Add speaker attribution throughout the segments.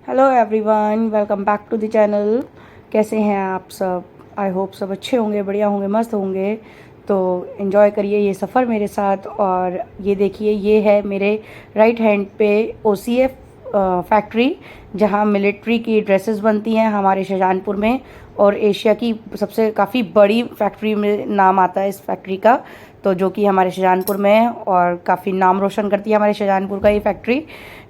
Speaker 1: Hello everyone, welcome back to the channel. कैसे हैं आप सब? आई होप सब अच्छे होंगे, बढ़िया होंगे, मस्त होंगे। तो एंजॉय करिए ये सफ़र मेरे साथ। और ये देखिए, ये है मेरे राइट हैंड पे ओसीएफ फैक्ट्री, जहां मिलिट्री की ड्रेसेस बनती हैं हमारे शाहजहानपुर में। और एशिया की सबसे काफ़ी बड़ी फैक्ट्री में नाम आता है इस फैक्ट्री का, तो जो कि हमारे शाहजहानपुर में है और काफ़ी नाम रोशन करती है हमारे शाहजहानपुर का ये फैक्ट्री।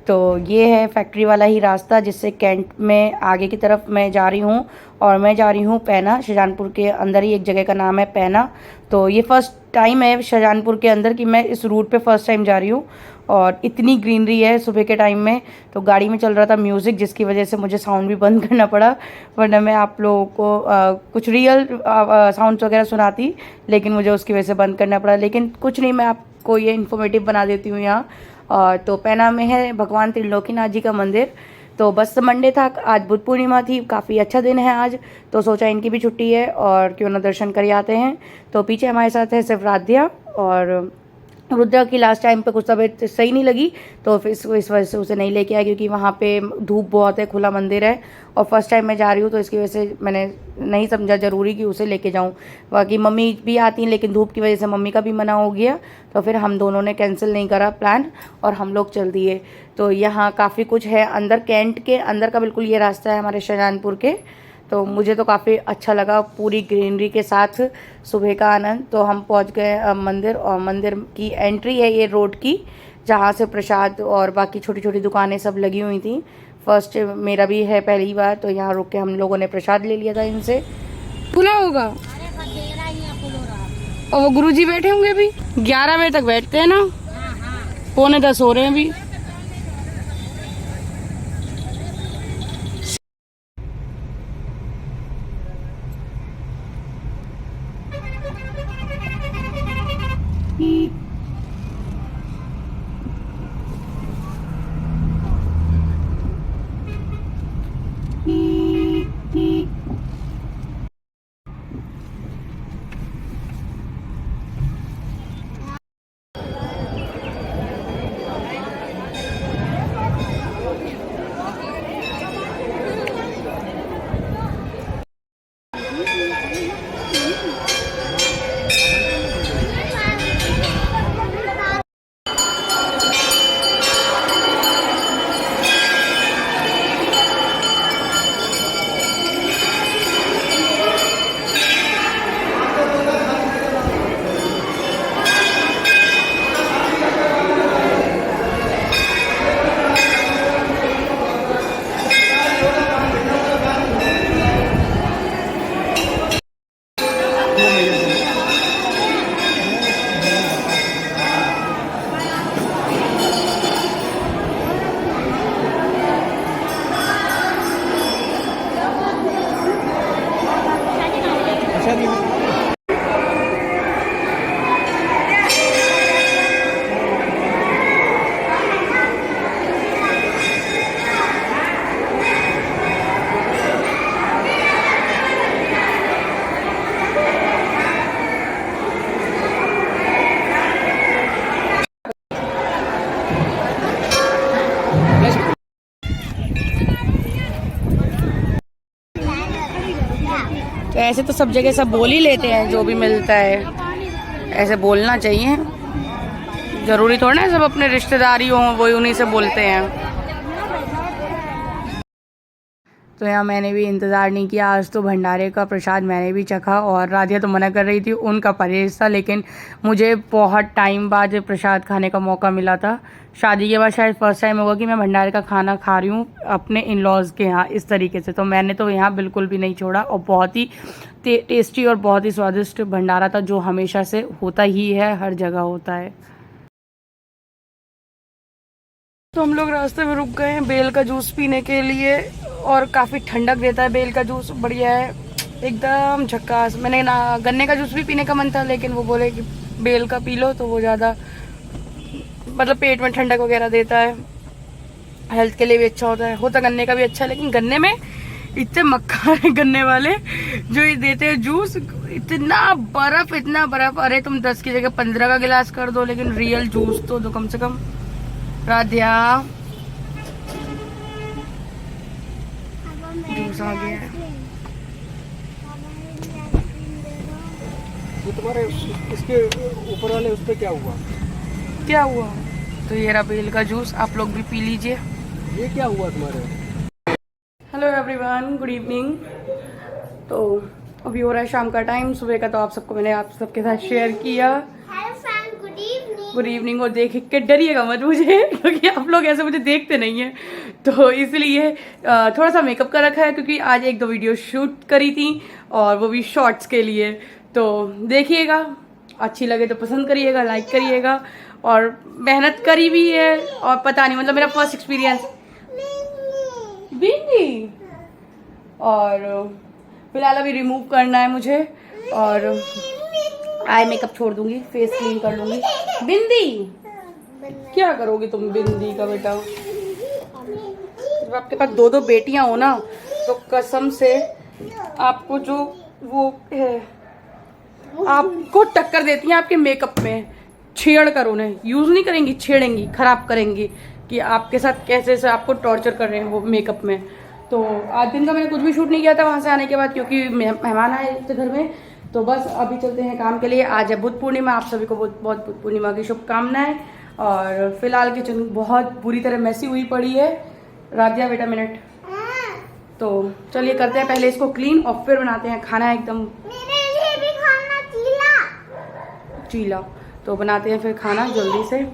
Speaker 1: तो ये है फैक्ट्री वाला ही रास्ता जिससे कैंट में आगे की तरफ मैं जा रही हूँ। और मैं जा रही हूँ पैना। शाहजहानपुर के अंदर ही एक जगह का नाम है पैना। तो ये फर्स्ट टाइम है शाहजहानपुर के अंदर कि मैं इस रूट पे फर्स्ट टाइम जा रही हूँ। और इतनी ग्रीनरी है सुबह के टाइम में। तो गाड़ी में चल रहा था म्यूज़िक, जिसकी वजह से मुझे साउंड भी बंद करना पड़ा, वरना मैं आप लोगों को कुछ रियल साउंड्स वगैरह सुनाती, लेकिन मुझे उसकी वजह से बंद करना पड़ा। लेकिन कुछ नहीं, मैं आपको ये इन्फॉर्मेटिव बना देती हूँ यहाँ। तो पैना में है भगवान त्रिलोकीनाथ जी का मंदिर। तो बस मंडे था, आज बुद्ध पूर्णिमा थी, काफ़ी अच्छा दिन है आज। तो सोचा इनकी भी छुट्टी है और क्यों ना दर्शन कर आते हैं। तो पीछे हमारे साथ है शिवराध्या, और रुद्रा की लास्ट टाइम पे कुछ तबीयत सही नहीं लगी, तो फिर इस वजह से उसे नहीं लेके आया, क्योंकि वहाँ पे धूप बहुत है, खुला मंदिर है और फर्स्ट टाइम मैं जा रही हूँ, तो इसकी वजह से मैंने नहीं समझा ज़रूरी कि उसे लेके जाऊँ। बाकी मम्मी भी आती हैं, लेकिन धूप की वजह से मम्मी का भी मना हो गया, तो फिर हम दोनों ने कैंसिल नहीं करा प्लान और हम लोग चल दिए। तो यहाँ काफ़ी कुछ है अंदर, कैंट के अंदर का बिल्कुल ये रास्ता है हमारे शाहजहानपुर के। तो मुझे तो काफ़ी अच्छा लगा, पूरी ग्रीनरी के साथ सुबह का आनंद। तो हम पहुंच गए मंदिर, और मंदिर की एंट्री है ये रोड की, जहाँ से प्रसाद और बाकी छोटी छोटी दुकानें सब लगी हुई थी। फर्स्ट मेरा भी है पहली बार, तो यहाँ रुक के हम लोगों ने प्रसाद ले लिया था इनसे। खुला होगा और वो गुरुजी बैठे होंगे अभी, 11 बजे तक बैठते हैं ना, 9:45 हो रहे हैं अभी। तो ऐसे तो सब जगह सब बोल ही लेते हैं जो भी मिलता है, ऐसे बोलना चाहिए। जरूरी थोड़ा ना सब अपने रिश्तेदारी हों वही उन्हीं से बोलते हैं। तो यहाँ मैंने भी इंतज़ार नहीं किया, आज तो भंडारे का प्रसाद मैंने भी चखा। और राधिया तो मना कर रही थी, उनका परहेज था, लेकिन मुझे बहुत टाइम बाद प्रसाद खाने का मौका मिला था। शादी के बाद शायद फर्स्ट टाइम होगा कि मैं भंडारे का खाना खा रही हूँ अपने इन लॉज के यहाँ इस तरीके से। तो मैंने तो यहाँ बिल्कुल भी नहीं छोड़ा, और बहुत ही टेस्टी और बहुत ही स्वादिष्ट भंडारा था, जो हमेशा से होता ही है, हर जगह होता है। तो हम लोग रास्ते में रुक गए हैं बेल का जूस पीने के लिए, और काफ़ी ठंडक देता है बेल का जूस, बढ़िया है एकदम झक्कास। मैंने ना गन्ने का जूस भी पीने का मन था, लेकिन वो बोले कि बेल का पी लो, तो वो ज़्यादा मतलब पेट में ठंडक वगैरह देता है, हेल्थ के लिए भी अच्छा होता गन्ने का भी अच्छा। लेकिन गन्ने में इतने मक्खन है गन्ने वाले जो ये देते हैं जूस, इतना बर्फ। अरे तुम 10 की जगह 15 का गिलास कर दो, लेकिन रियल जूस तो दो कम से कम। राधिया जूस आ गया है।
Speaker 2: ये तुम्हारे इसके ऊपर वाले उस पे क्या हुआ?
Speaker 1: क्या हुआ? तो ये रहा बेल का जूस, आप लोग भी पी लीजिए।
Speaker 2: ये क्या हुआ तुम्हारे?
Speaker 1: Hello everyone, good evening. तो अभी हो रहा है शाम का टाइम, सुबह का तो आप सबको मैंने आप सबके साथ शेयर किया।
Speaker 3: Hello friend, good evening.
Speaker 1: Good evening. और देख के डरिएगा मत मुझे क्योंकि आप लोग ऐसे मुझे देखते नहीं हैं, तो इसलिए थोड़ा सा मेकअप कर रखा है क्योंकि आज एक दो वीडियो शूट करी थी और वो भी शॉर्ट्स के लिए। तो देखिएगा, अच्छी लगे तो पसंद करिएगा, लाइक करिएगा। और मेहनत करी भी है और पता नहीं, मतलब मेरा फर्स्ट एक्सपीरियंस बिंदी। और फिलहाल अभी रिमूव करना है मुझे और आई मेकअप छोड़ दूंगी, फेस क्लीन कर लूंगी। बिंदी क्या करोगी तुम बिंदी का बेटा? जब आपके पास दो दो बेटियां हो ना तो कसम से आपको जो वो है आपको टक्कर देती हैं आपके मेकअप में। छेड़ कर उन्हें यूज नहीं करेंगी, छेड़ेंगी, खराब करेंगी कि आपके साथ कैसे से आपको टॉर्चर कर रहे हैं वो मेकअप में। तो आज दिन का मैंने कुछ भी शूट नहीं किया था वहां से आने के बाद क्योंकि मेहमान आए थे घर में। तो बस अभी चलते हैं काम के लिए। आज है बुद्ध पूर्णिमा, आप सभी को बहुत बहुत बुद्ध पूर्णिमा की शुभकामनाएं। और फिलहाल किचन बहुत बुरी तरह मैसी हुई पड़ी है। रात दिया बेटा मिनट। तो चलिए करते हैं पहले इसको क्लीन और फिर बनाते हैं खाना एकदम
Speaker 3: मेरे लिए भी खाना चीला।
Speaker 1: चीला। तो बनाते हैं फिर खाना जल्दी से।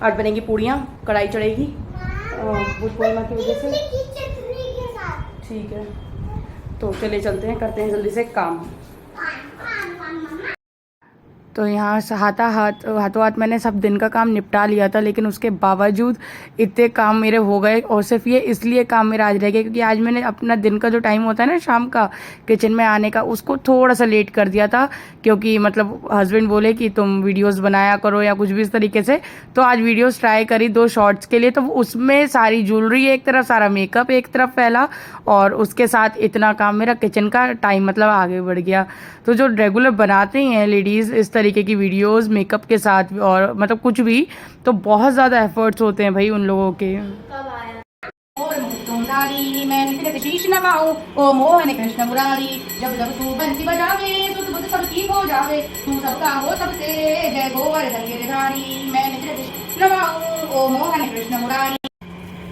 Speaker 1: आज बनेगी पूड़ियाँ, कढ़ाई चढ़ेगी बुद्ध पूर्णिमा की वजह से।
Speaker 3: चटनी के साथ।
Speaker 1: ठीक है, तो चलिए चलते हैं, करते हैं जल्दी से काम। तो यहाँ से हाथों हाथ मैंने सब दिन का काम निपटा लिया था, लेकिन उसके बावजूद इतने काम मेरे हो गए। और सिर्फ ये इसलिए काम मेरा आज रह गया क्योंकि आज मैंने अपना दिन का जो टाइम होता है ना शाम का किचन में आने का, उसको थोड़ा सा लेट कर दिया था। क्योंकि मतलब हस्बैंड बोले कि तुम वीडियोस बनाया करो या कुछ भी इस तरीके से। तो आज वीडियोस ट्राई करी 2 शॉर्ट्स के लिए, तो उसमें सारी ज्वेलरी एक तरफ, सारा मेकअप एक तरफ फैला और उसके साथ इतना काम मेरा किचन का टाइम मतलब आगे बढ़ गया। तो जो रेगुलर बनाते हैं लेडीज़ इस तरीके की वीडियोस मेकअप के साथ और मतलब कुछ भी, तो बहुत ज़्यादा एफर्ट्स होते हैं भाई उन लोगों के।
Speaker 3: कब आया?
Speaker 1: शीश नवाओ ओ मोहन कृष्ण मुरारी, जब जब तू बंसी बजावे सुध बुध सब ठीक हो जावे, तू सबका हो सबसे जय गोवर्धन गिरधारी, मैं नवाओ ओ मोहन कृष्ण मुरारी।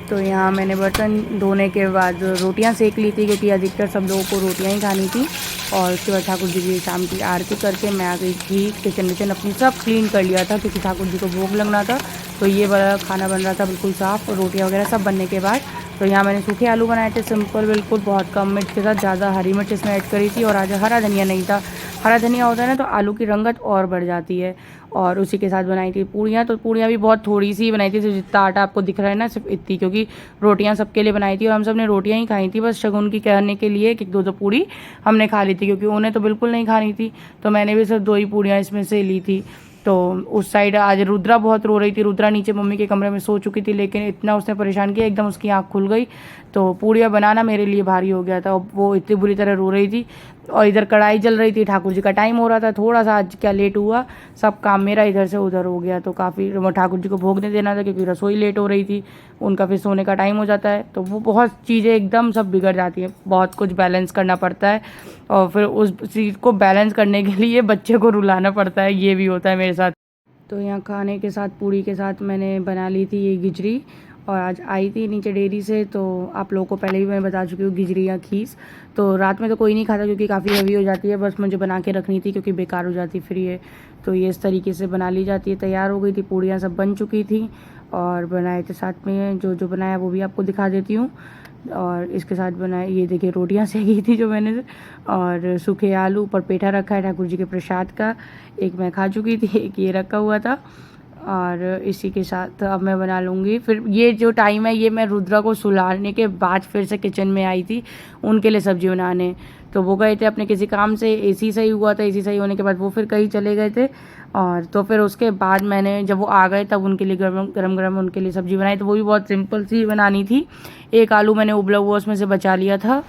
Speaker 1: तो यहाँ मैंने बर्तन धोने के बाद रोटियाँ सेक ली थी क्योंकि अधिकतर सब लोगों को रोटियाँ ही खानी थी। और उसके बाद ठाकुर जी की शाम की आरती करके मैं आ गई थी किचन अपनी सब क्लीन कर लिया था क्योंकि ठाकुर जी को भोग लगना था। तो ये वाला खाना बन रहा था बिल्कुल साफ़, और रोटियाँ वगैरह सब बनने के बाद तो यहाँ मैंने सूखे आलू बनाए थे सिंपल बिल्कुल, बहुत कम मिर्च के साथ, ज़्यादा हरी मिर्च इसमें ऐड करी थी। और आज हरा धनिया नहीं था, हरा धनिया होता है ना तो आलू की रंगत और बढ़ जाती है। और उसी के साथ बनाई थी पूड़ियाँ, तो पूड़ियाँ भी बहुत थोड़ी सी बनाई थी, सिर्फ जितना आटा आपको दिख रहा है ना सिर्फ इतनी, क्योंकि रोटियाँ सबके लिए बनाई थी और हम सब ने रोटियाँ ही खाई थी बस शगुन की कहने के लिए। एक 2 पूड़ी हमने खा ली थी क्योंकि उन्हें तो बिल्कुल नहीं खानी थी, तो मैंने भी सिर्फ 2 ही पूड़ियाँ इसमें से ली थी। तो उस साइड आज रुद्रा बहुत रो रही थी, रुद्रा नीचे मम्मी के कमरे में सो चुकी थी, लेकिन इतना उसने परेशान किया एकदम उसकी आँख खुल गई। तो पूड़ियाँ बनाना मेरे लिए भारी हो गया था, वो इतनी बुरी तरह रो रही थी। और इधर कढ़ाई जल रही थी, ठाकुर जी का टाइम हो रहा था, थोड़ा सा आज क्या लेट हुआ, सब काम मेरा इधर से उधर हो गया। तो काफ़ी ठाकुर जी को भोगने देना था क्योंकि रसोई लेट हो रही थी, उनका फिर सोने का टाइम हो जाता है, तो वो बहुत चीज़ें एकदम सब बिगड़ जाती हैं, बहुत कुछ बैलेंस करना पड़ता है। और फिर उस चीज़ को बैलेंस करने के लिए बच्चे को रुलाना पड़ता है, ये भी होता है मेरे साथ। तो यहाँ खाने के साथ पूड़ी के साथ मैंने बना ली थी ये गिजरी, और आज आई थी नीचे डेयरी से, तो आप लोगों को पहले भी मैं बता चुकी हूँ गिजरी या खीस। तो रात में तो कोई नहीं खाता क्योंकि काफ़ी हेवी हो जाती है, बस मुझे बना के रखनी थी क्योंकि बेकार हो जाती फिर ये। तो ये इस तरीके से बना ली जाती है। तैयार हो गई थी, पूड़ियाँ सब बन चुकी थी और बनाए थे साथ में, जो जो बनाया वो भी आपको दिखा देती हूँ। और इसके साथ बनाए ये देखिए रोटियां सेकी थी जो मैंने, और सूखे आलू, ऊपर पेठा रखा है ठाकुर जी के प्रसाद का, एक मैं खा चुकी थी, एक ये रखा हुआ था। और इसी के साथ अब मैं बना लूँगी। फिर ये जो टाइम है ये मैं रुद्रा को सुलाने के बाद फिर से किचन में आई थी उनके लिए सब्जी बनाने। तो वो गए थे अपने किसी काम से, एसी सही हुआ था, एसी सही होने के बाद वो फिर कहीं चले गए थे। और तो फिर उसके बाद मैंने जब वो आ गए तब उनके लिए गरम उनके लिए सब्ज़ी बनाई, तो वो भी बहुत सिंपल सी बनानी थी। एक आलू मैंने उबला हुआ उसमें से बचा लिया था,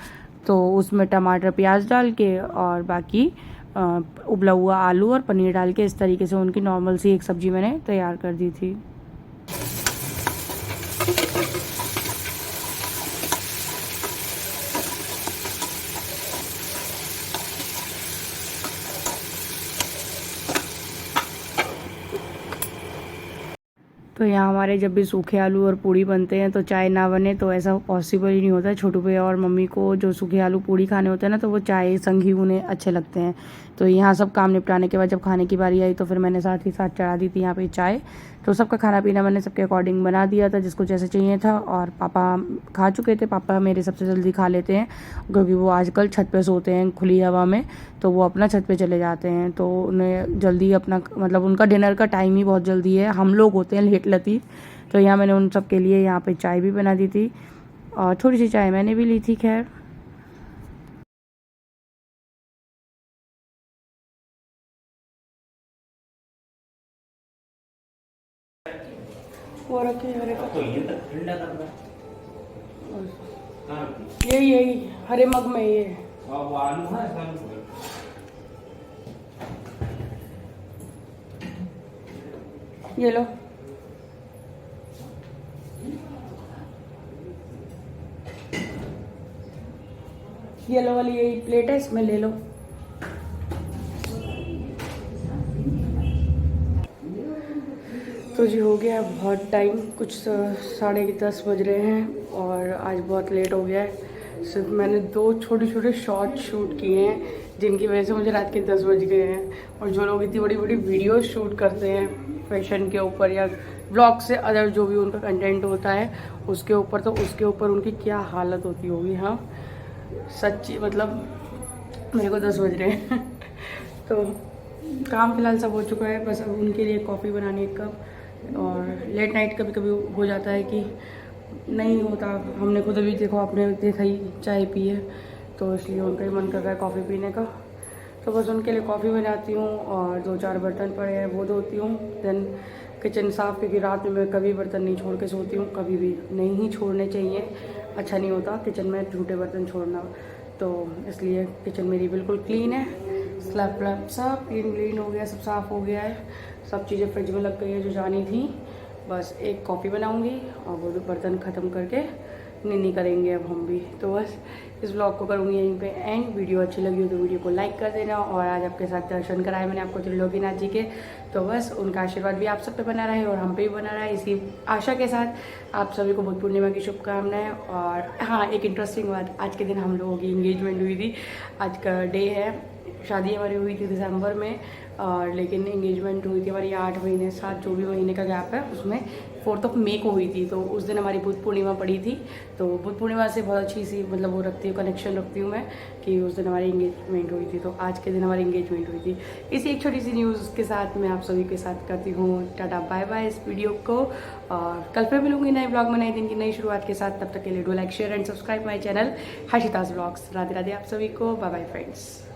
Speaker 1: तो उसमें टमाटर प्याज डाल के और बाकी उबला हुआ आलू और पनीर डाल के इस तरीके से उनकी नॉर्मल सी एक सब्ज़ी मैंने तैयार कर दी थी। तो यहाँ हमारे जब भी सूखे आलू और पूड़ी बनते हैं तो चाय ना बने तो ऐसा पॉसिबल ही नहीं होता है। छोटू भैया और मम्मी को जो सूखे आलू पूड़ी खाने होते हैं ना तो वो चाय संग ही उन्हें अच्छे लगते हैं। तो यहाँ सब काम निपटाने के बाद जब खाने की बारी आई तो फिर मैंने साथ ही साथ चढ़ा दी थी यहाँ पे चाय। तो सबका खाना पीना मैंने सबके अकॉर्डिंग बना दिया था, जिसको जैसे चाहिए था। और पापा खा चुके थे, पापा मेरे सबसे जल्दी खा लेते हैं क्योंकि वो आजकल छत पे सोते हैं खुली हवा में, तो वो अपना छत पे चले जाते हैं। तो उन्हें जल्दी अपना मतलब उनका डिनर का टाइम ही बहुत जल्दी है, हम लोग होते हैं लेट लतीफ़। तो यहाँ मैंने उन सब के लिए यहाँ पे चाय भी बना दी थी और थोड़ी सी चाय मैंने भी ली थी। खैर वो रखे हरे का यही हरे मग में ये ये लो। येलो वाली यही प्लेट है, इसमें ले लो। तो जी हो गया बहुत टाइम, कुछ 10:30 बज रहे हैं और आज बहुत लेट हो गया है। सिर्फ मैंने 2 छोटे छोटे शॉर्ट शूट किए हैं जिनकी वजह से मुझे रात के 10 बज गए हैं। और जो लोग इतनी बड़ी बड़ी वीडियो शूट करते हैं फैशन के ऊपर या ब्लॉग से अदर जो भी उनका कंटेंट होता है उसके ऊपर, तो उसके ऊपर उनकी क्या हालत होती होगी। हाँ सच्ची, मतलब मेरे को 10 बज रहे हैं तो काम फिलहाल सब हो चुका है, बस अब उनके लिए कॉफ़ी बनानी एक कप। और लेट नाइट कभी कभी हो जाता है कि नहीं होता, हमने खुद अभी देखो आपने देखा ही चाय पी है, तो इसलिए उनका ही मन कर रहा है कॉफ़ी पीने का। तो बस उनके लिए कॉफ़ी बनाती हूँ और 2-4 बर्तन पड़े हैं वो धोती हूँ। देन किचन साफ़, क्योंकि रात में मैं कभी बर्तन नहीं छोड़ के सोती हूँ, कभी भी नहीं छोड़ने चाहिए, अच्छा नहीं होता किचन में झूठे बर्तन छोड़ना। तो इसलिए किचन मेरी बिल्कुल क्लीन है, स्लैब व्लैब सब क्लीन हो गया, सब साफ़ हो गया है, सब चीज़ें फ्रिज में लग गई है जो जानी थी। बस एक कॉफ़ी बनाऊंगी और वो बर्तन ख़त्म करके निन्नी करेंगे अब हम भी। तो बस इस ब्लॉग को करूँगी यहीं पे एंड। वीडियो अच्छी लगी हो तो वीडियो को लाइक कर देना। और आज आपके साथ दर्शन कराए मैंने आपको त्रिलोकीनाथ जी के, तो बस उनका आशीर्वाद भी आप सब पे बना रहे और हम पे भी बना रहा है, इसी आशा के साथ आप सभी को बुद्ध पूर्णिमा की शुभकामनाएं। और हाँ, एक इंटरेस्टिंग बात, आज के दिन हम लोगों की इंगेजमेंट हुई थी। आज का डे है, शादी हमारी हुई थी दिसंबर में, और लेकिन इंगेजमेंट हुई थी हमारी 8 महीने 7 जो भी महीने का गैप है उसमें 4 मई को हुई थी। तो उस दिन हमारी बुद्ध पूर्णिमा पड़ी थी। तो बुद्ध पूर्णिमा से बहुत अच्छी सी मतलब वो रखती हूँ, कनेक्शन रखती हूँ मैं कि उस दिन हमारी इंगेजमेंट हुई थी। तो आज के दिन हमारी इंगेजमेंट हुई थी। इसी एक छोटी सी न्यूज़ के साथ मैं आप सभी के साथ करती हूँ टाटा बाय बाय इस वीडियो को। और कल फिर मिलूंगी नए ब्लॉग में नए दिन की नई शुरुआत के साथ। तब तक के लिए do like share and subscribe my channel Harshita's blogs. Radhe Radhe आप सभी को, बाय बाय फ्रेंड्स।